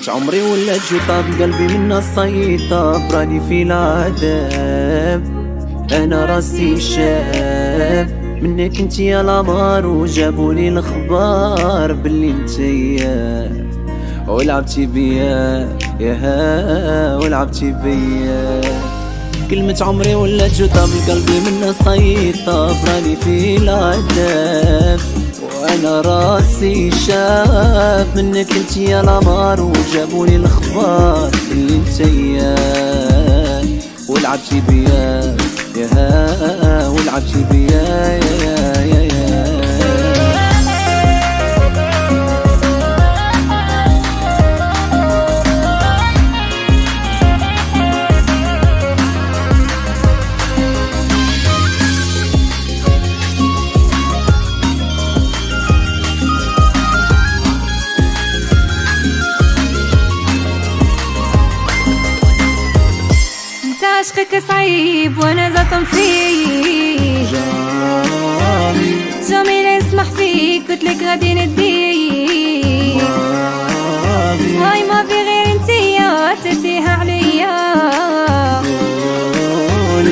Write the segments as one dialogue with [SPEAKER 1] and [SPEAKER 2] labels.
[SPEAKER 1] كلمة عمري ولات جوطة بقلبي منا الصيطة، براني في العذاب انا راسي شاب منك انت يا القمر، وجابولي الخبار باللي انتيا ولعبتي بيا ياها ولعبتي بيا. كلمة عمري ولات جوطة بقلبي منا صيطة، براني في العذاب وانا راسي شاب منك انت يا القمر، وجابولي الخبار اللي انتيا ولعبتي بيا ياها ولعبتي بيا يا
[SPEAKER 2] عشقك صعيب وانا زطم فيه، جميل اسمح فيك قلتلك غادي نديه، هاي ما في غير انتيا تديها عليا،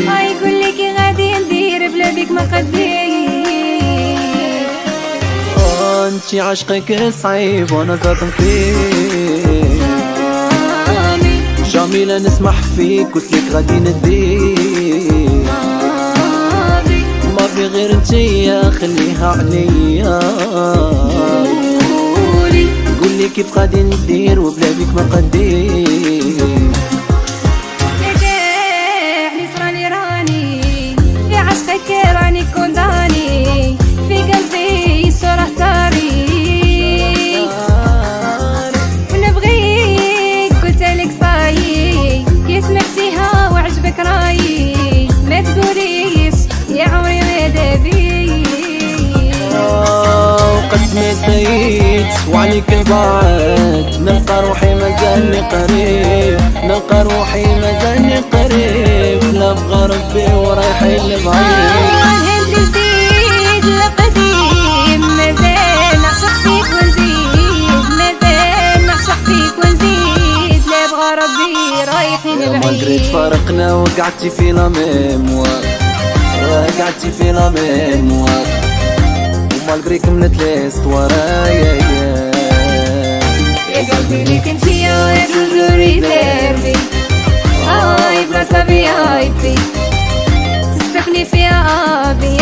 [SPEAKER 2] هاي قولك غادي ندير بلا بيك ما قديت.
[SPEAKER 1] انتي عشقك صعيب وانا زطم فيه، جميلة نسمح فيك قلتلك غادي نديك، ما في غير انتيا خليها عليا، قولي كيف غادي ندير وبلا بيك ما قديت.
[SPEAKER 2] يديعني صرالي راني في عشقك راني كونداني، في قلبي صورة ساري ونبغيك قلتلك سمعتيها وعجبك رايي، ما تقوليش يا عمري ما دابي.
[SPEAKER 1] وقد ما سيت وعليك بعد، نلقى روحي مازالني قريب، نلقى روحي مازالني قريب، لا بغى ربي ورايحين لبعيد.
[SPEAKER 2] هند جديد لقديم مازال نعشق فيك ونزيد، مازال نعشق فيك ونزيد، لا بغى ربي رايحين لبعيد.
[SPEAKER 1] مالغري تفارقنا وقعدتي في لا ميموار، وقعدتي في لا ميموار، ومالغري كملت ليستوار
[SPEAKER 2] يا قلبي ليك انتيا يا جوجوري تربي، هاي بلاصة في اي بي تسكني فيها ابي،